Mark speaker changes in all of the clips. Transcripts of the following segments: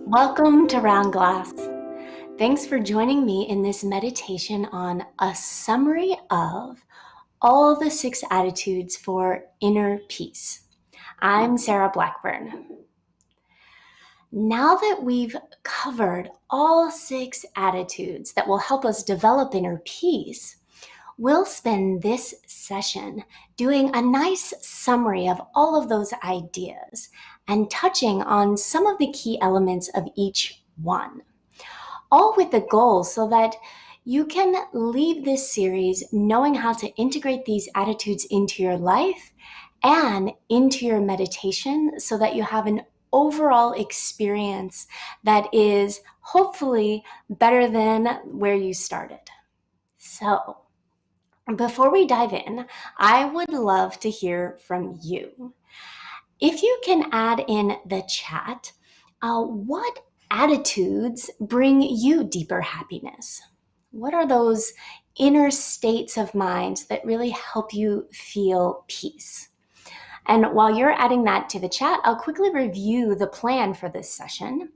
Speaker 1: Welcome to Round Glass. Thanks for joining me in this meditation on a summary of all the 6 attitudes for inner peace. I'm Sarah Blackburn. Now that we've covered all 6 attitudes that will help us develop inner peace, we'll spend this session doing a nice summary of all of those ideas and touching on some of the key elements of each one, all with the goal so that you can leave this series knowing how to integrate these attitudes into your life and into your meditation so that you have an overall experience that is hopefully better than where you started. So, before we dive in, I would love to hear from you. If you can add in the chat, what attitudes bring you deeper happiness? What are those inner states of mind that really help you feel peace? And while you're adding that to the chat, I'll quickly review the plan for this session.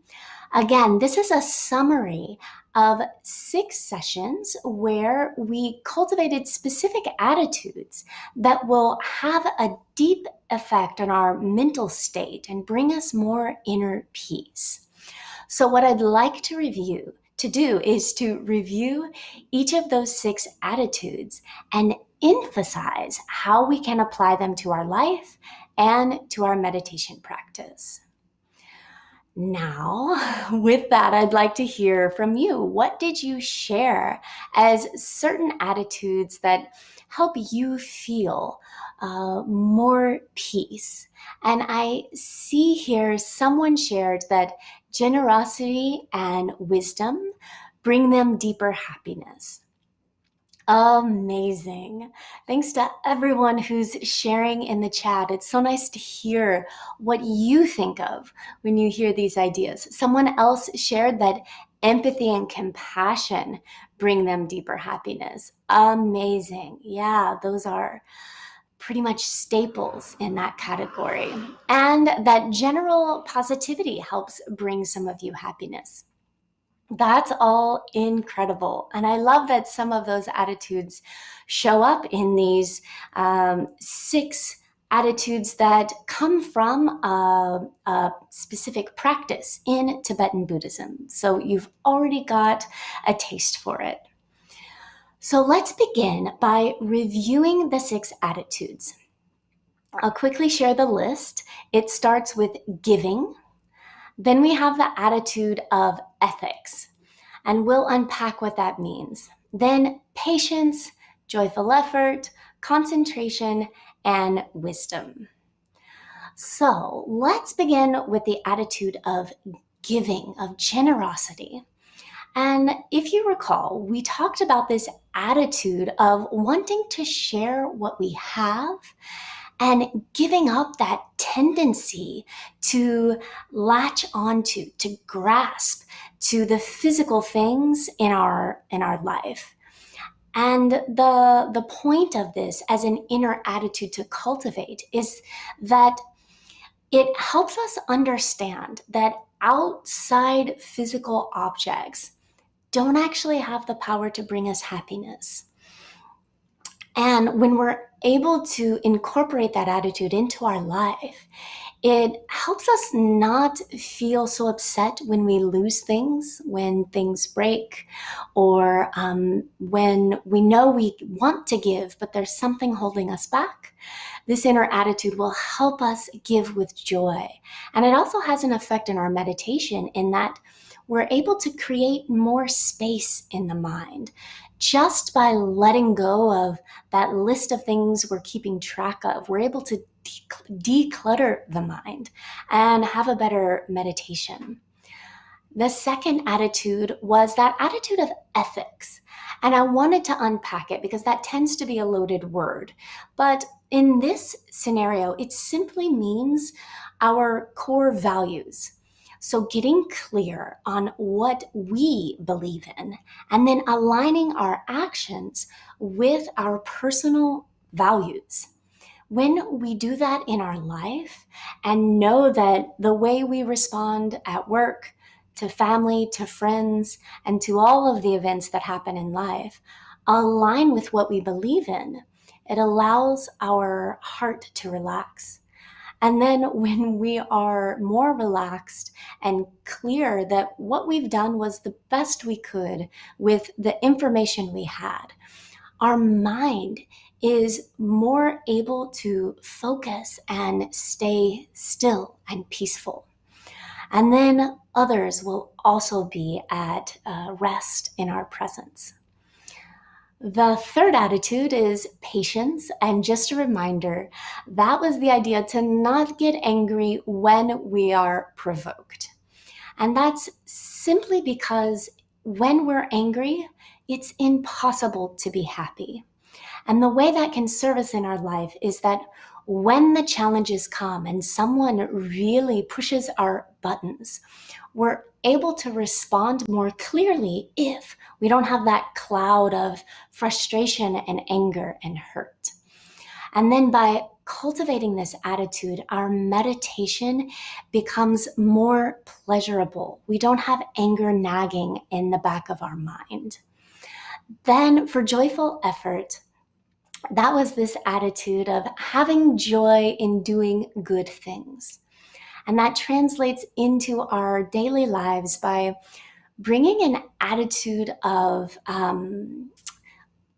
Speaker 1: Again, this is a summary of 6 sessions where we cultivated specific attitudes that will have a deep effect on our mental state and bring us more inner peace. So what I'd like to do is to review each of those 6 attitudes and emphasize how we can apply them to our life and to our meditation practice. Now, with that, I'd like to hear from you. What did you share as certain attitudes that help you feel more peace? And I see here someone shared that generosity and wisdom bring them deeper happiness. Amazing. Thanks to everyone who's sharing in the chat. It's so nice to hear what you think of when you hear these ideas. Someone else shared that empathy and compassion bring them deeper happiness. Amazing. Yeah, those are pretty much staples in that category. And that general positivity helps bring some of you happiness. That's all incredible. And I love that some of those attitudes show up in these 6 attitudes that come from a specific practice in Tibetan Buddhism. So you've already got a taste for it. So let's begin by reviewing the 6 attitudes. I'll quickly share the list. It starts with giving. Then we have the attitude of ethics, and we'll unpack what that means. Then patience, joyful effort, concentration, and wisdom. So let's begin with the attitude of giving, of generosity. And if you recall, we talked about this attitude of wanting to share what we have and giving up that tendency to latch onto, to grasp to the physical things in our life. And the point of this as an inner attitude to cultivate is that it helps us understand that outside physical objects don't actually have the power to bring us happiness. And when we're able to incorporate that attitude into our life, it helps us not feel so upset when we lose things, when things break, or when we know we want to give, but there's something holding us back. This inner attitude will help us give with joy. And it also has an effect in our meditation in that we're able to create more space in the mind just by letting go of that list of things we're keeping track of. We're able to declutter the mind and have a better meditation. The second attitude was that attitude of ethics. And I wanted to unpack it because that tends to be a loaded word. But in this scenario, it simply means our core values. So getting clear on what we believe in and then aligning our actions with our personal values. When we do that in our life and know that the way we respond at work to family, to friends, and to all of the events that happen in life align with what we believe in, it allows our heart to relax. And then when we are more relaxed and clear that what we've done was the best we could with the information we had, our mind is more able to focus and stay still and peaceful. And then others will also be at rest in our presence. The third attitude is patience. And just a reminder, that was the idea to not get angry when we are provoked. And that's simply because when we're angry, it's impossible to be happy. And the way that can serve us in our life is that when the challenges come and someone really pushes our buttons, we're able to respond more clearly if we don't have that cloud of frustration and anger and hurt. And then by cultivating this attitude, our meditation becomes more pleasurable. We don't have anger nagging in the back of our mind. Then for joyful effort, that was this attitude of having joy in doing good things. And that translates into our daily lives by bringing an attitude of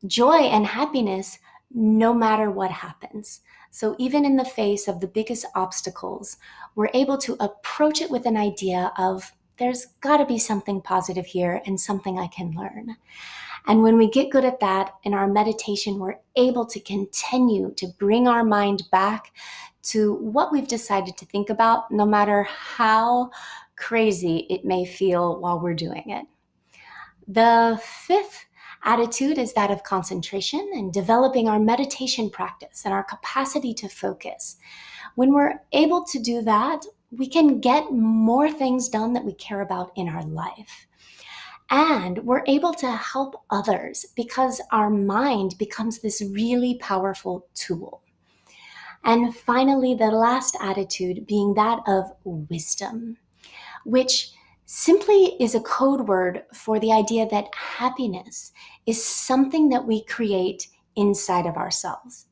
Speaker 1: joy and happiness no matter what happens. So even in the face of the biggest obstacles, we're able to approach it with an idea of there's got to be something positive here and something I can learn. And when we get good at that in our meditation, we're able to continue to bring our mind back to what we've decided to think about, no matter how crazy it may feel while we're doing it. The fifth attitude is that of concentration and developing our meditation practice and our capacity to focus. When we're able to do that, we can get more things done that we care about in our life. And we're able to help others because our mind becomes this really powerful tool. And finally, the last attitude being that of wisdom, which simply is a code word for the idea that happiness is something that we create inside of ourselves.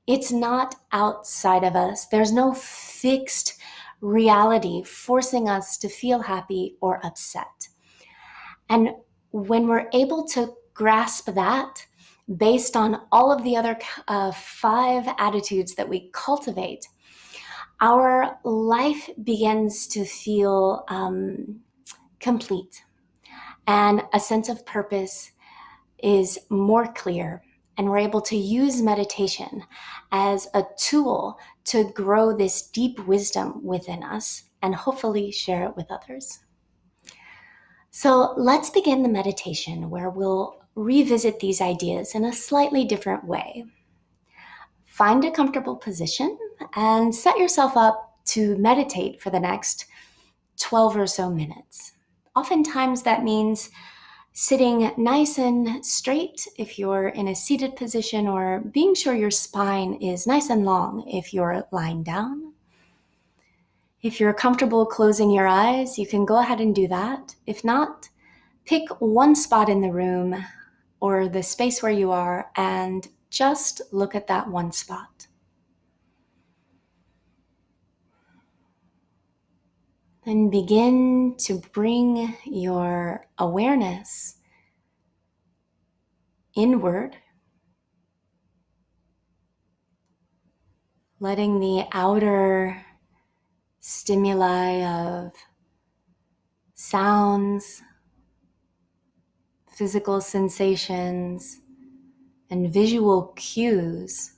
Speaker 1: It's not outside of us. There's no fixed reality forcing us to feel happy or upset. And when we're able to grasp that based on all of the other 5 attitudes that we cultivate, our life begins to feel complete, and a sense of purpose is more clear, and we're able to use meditation as a tool to grow this deep wisdom within us and hopefully share it with others. So let's begin the meditation where we'll revisit these ideas in a slightly different way. Find a comfortable position and set yourself up to meditate for the next 12 or so minutes. Oftentimes that means sitting nice and straight if you're in a seated position, or being sure your spine is nice and long if you're lying down. If you're comfortable closing your eyes, you can go ahead and do that. If not, pick one spot in the room or the space where you are and just look at that one spot. Then begin to bring your awareness inward, letting the outer stimuli of sounds, physical sensations, and visual cues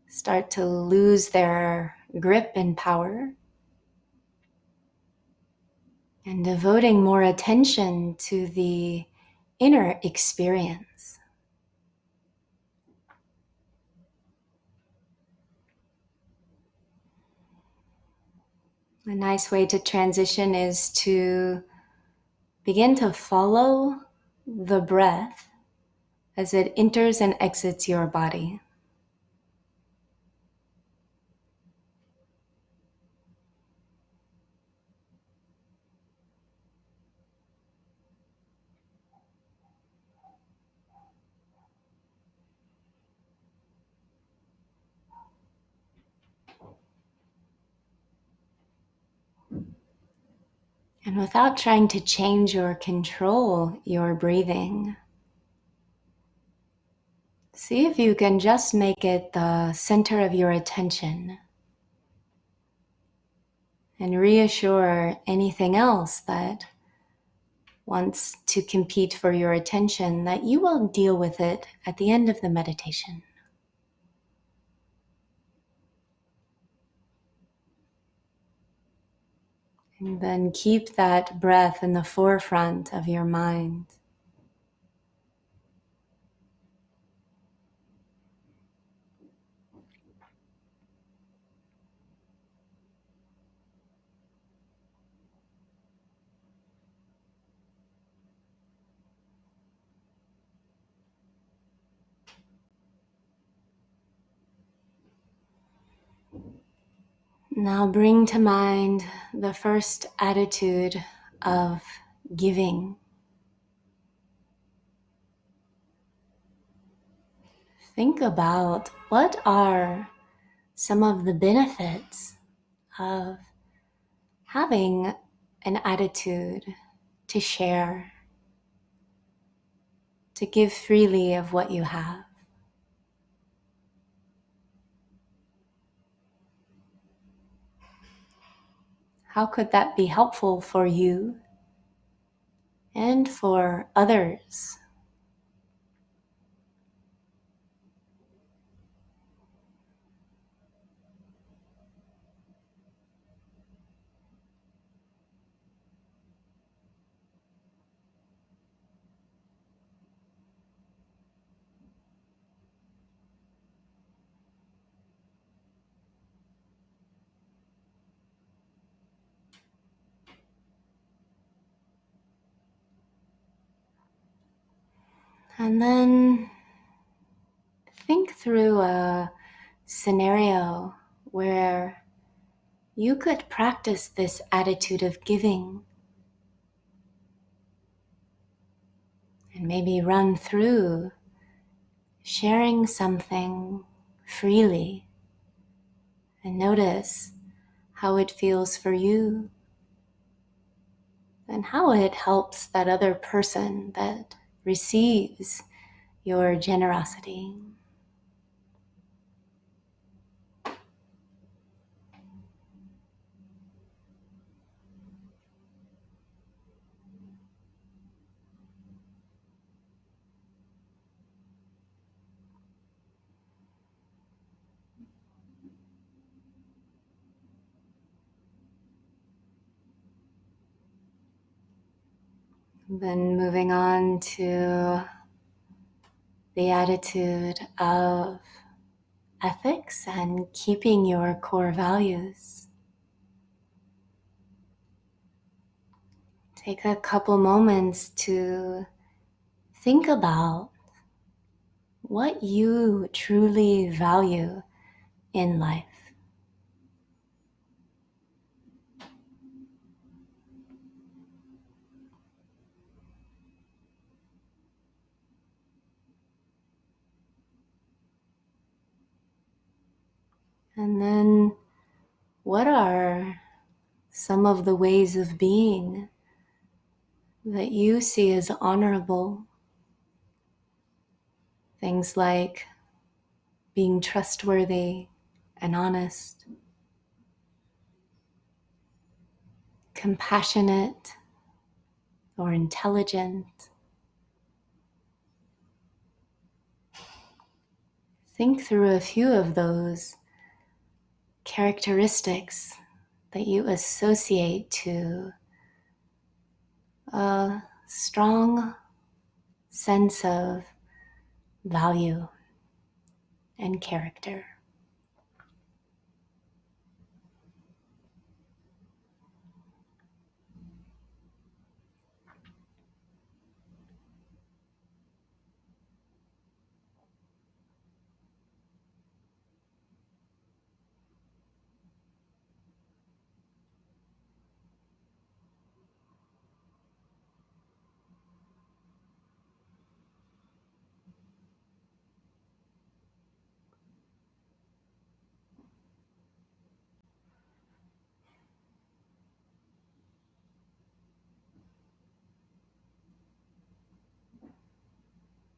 Speaker 1: start to lose their grip and power, and devoting more attention to the inner experience. A nice way to transition is to begin to follow the breath as it enters and exits your body. And without trying to change or control your breathing, see if you can just make it the center of your attention and reassure anything else that wants to compete for your attention that you will deal with it at the end of the meditation. And then keep that breath in the forefront of your mind. Now bring to mind the first attitude of giving. Think about what are some of the benefits of having an attitude to share, to give freely of what you have. How could that be helpful for you and for others? And then think through a scenario where you could practice this attitude of giving and maybe run through sharing something freely and notice how it feels for you and how it helps that other person that receives your generosity. Then moving on to the attitude of ethics and keeping your core values. Take a couple moments to think about what you truly value in life. And then what are some of the ways of being that you see as honorable? Things like being trustworthy and honest, compassionate or intelligent. Think through a few of those characteristics that you associate to a strong sense of value and character.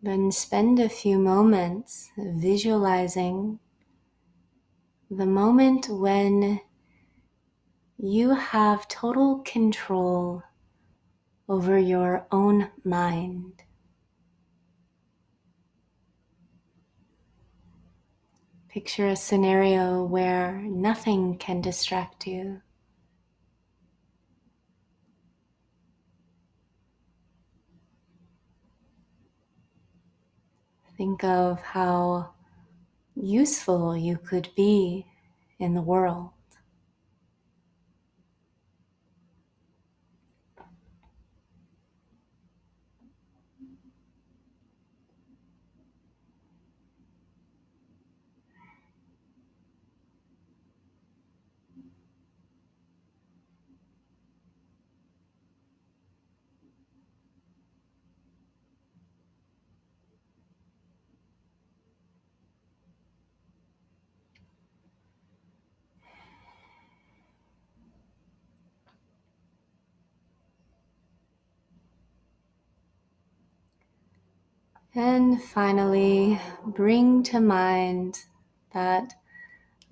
Speaker 1: Then spend a few moments visualizing the moment when you have total control over your own mind. Picture a scenario where nothing can distract you. Think of how useful you could be in the world. And finally, bring to mind that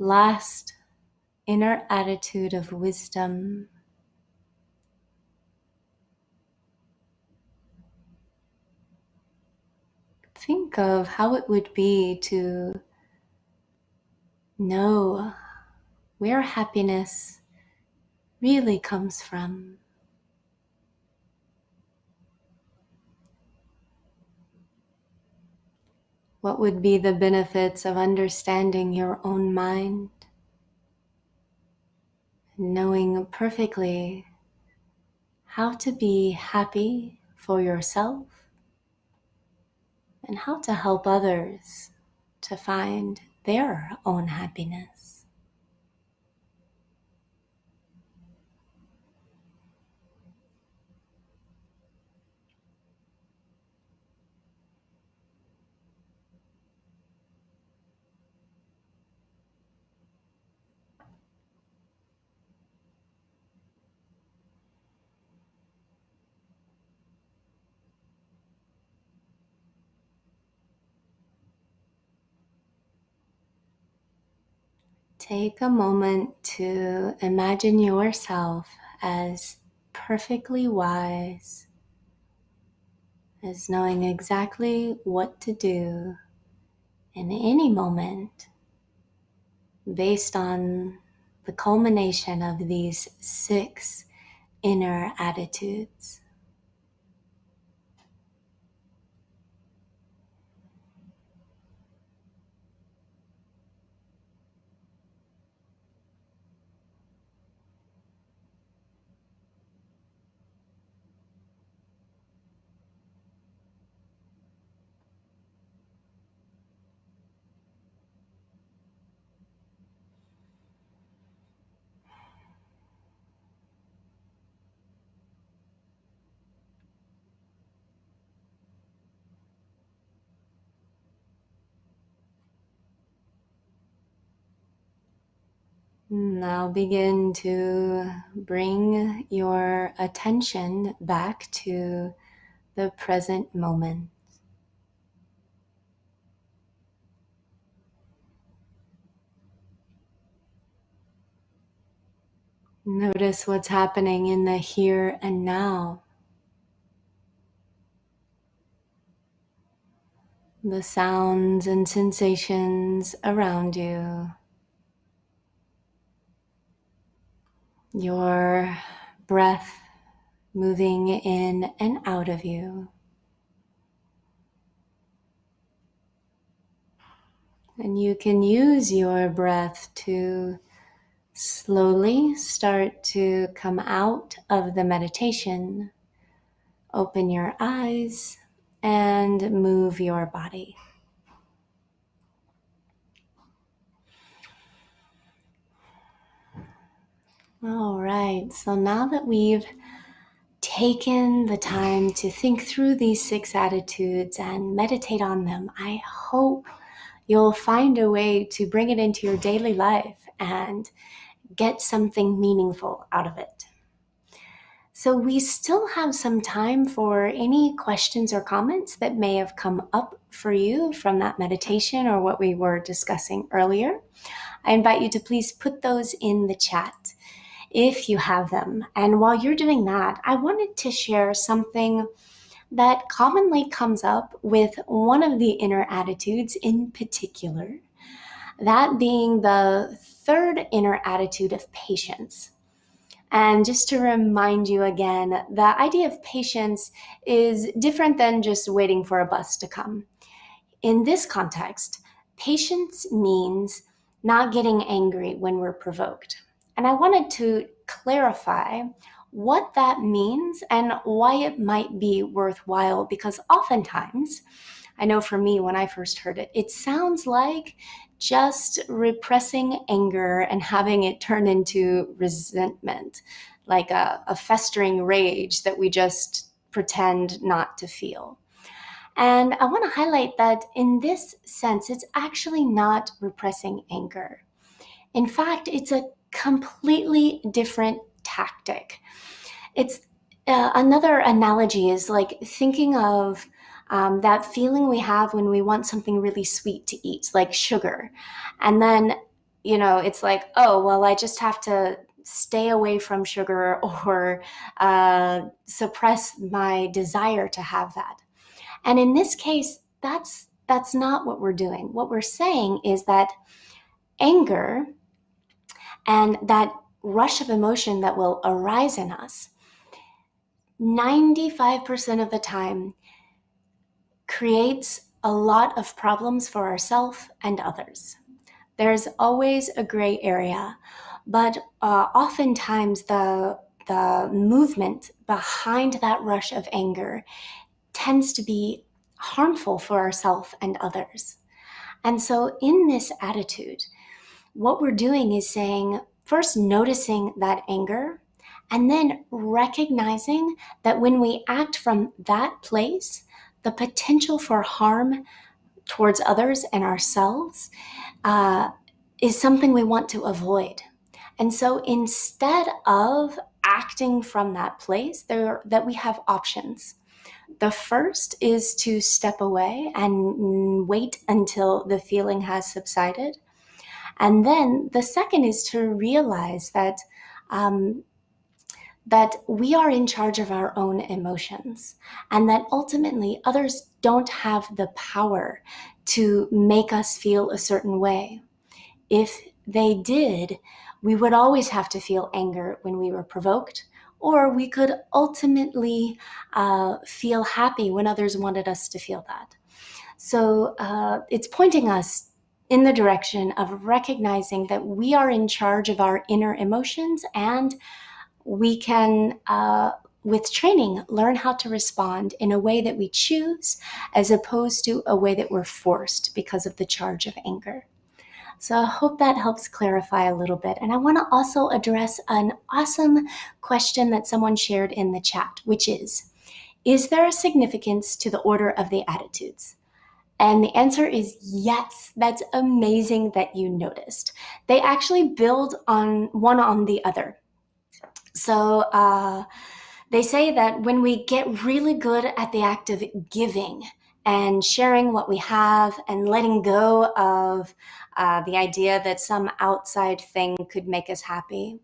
Speaker 1: last inner attitude of wisdom. Think of how it would be to know where happiness really comes from. What would be the benefits of understanding your own mind, knowing perfectly how to be happy for yourself and how to help others to find their own happiness? Take a moment to imagine yourself as perfectly wise, as knowing exactly what to do in any moment based on the culmination of these 6 inner attitudes. Now begin to bring your attention back to the present moment. Notice what's happening in the here and now. The sounds and sensations around you. Your breath moving in and out of you. And you can use your breath to slowly start to come out of the meditation. Open your eyes and move your body. All right, so now that we've taken the time to think through these 6 attitudes and meditate on them, I hope you'll find a way to bring it into your daily life and get something meaningful out of it. So we still have some time for any questions or comments that may have come up for you from that meditation or what we were discussing earlier. I invite you to please put those in the chat if you have them. And while you're doing that, I wanted to share something that commonly comes up with one of the inner attitudes in particular, that being the third inner attitude of patience. And just to remind you again, the idea of patience is different than just waiting for a bus to come. In this context, patience means not getting angry when we're provoked. And I wanted to clarify what that means and why it might be worthwhile, because oftentimes, I know for me when I first heard it, it sounds like just repressing anger and having it turn into resentment, like a festering rage that we just pretend not to feel. And I want to highlight that in this sense, it's actually not repressing anger. In fact, it's a completely different tactic. It's another analogy is like thinking of that feeling we have when we want something really sweet to eat, like sugar. And then, it's like, oh, well, I just have to stay away from sugar or suppress my desire to have that. And in this case, that's not what we're doing. What we're saying is that anger and that rush of emotion that will arise in us 95% of the time creates a lot of problems for ourselves and others. There's always a gray area, but oftentimes the movement behind that rush of anger tends to be harmful for ourselves and others. And so in this attitude, what we're doing is saying, first noticing that anger, and then recognizing that when we act from that place, the potential for harm towards others and ourselves is something we want to avoid. And so instead of acting from that place, that we have options. The first is to step away and wait until the feeling has subsided. And then the second is to realize that that we are in charge of our own emotions, and that ultimately others don't have the power to make us feel a certain way. If they did, we would always have to feel anger when we were provoked, or we could ultimately feel happy when others wanted us to feel that. So it's pointing us in the direction of recognizing that we are in charge of our inner emotions, and we can, with training, learn how to respond in a way that we choose, as opposed to a way that we're forced because of the charge of anger. So I hope that helps clarify a little bit. And I want to also address an awesome question that someone shared in the chat, which is there a significance to the order of the attitudes? And the answer is yes. That's amazing that you noticed. They actually build on one on the other. So they say that when we get really good at the act of giving and sharing what we have and letting go of the idea that some outside thing could make us happy,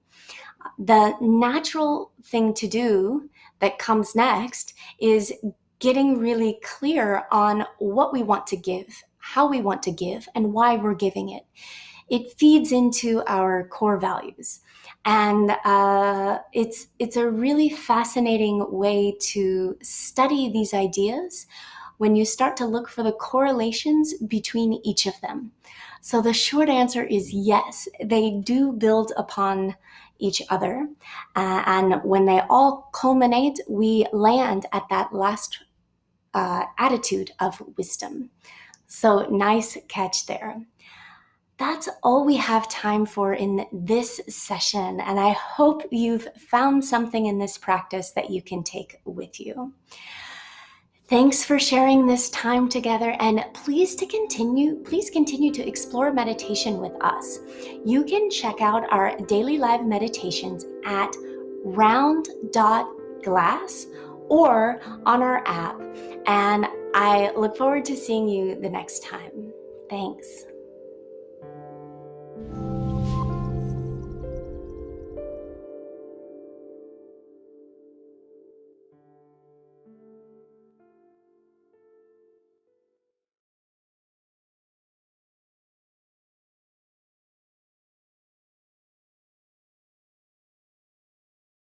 Speaker 1: the natural thing to do that comes next is getting really clear on what we want to give, how we want to give, and why we're giving it. It feeds into our core values. And it's a really fascinating way to study these ideas when you start to look for the correlations between each of them. So the short answer is yes, they do build upon each other. And when they all culminate, we land at that last attitude of wisdom. So nice catch there. That's all we have time for in this session, and I hope you've found something in this practice that you can take with you. Thanks for sharing this time together, and please continue to explore meditation with us. You can check out our daily live meditations at round.mindfulness. glass or on our app. And I look forward to seeing you the next time. Thanks.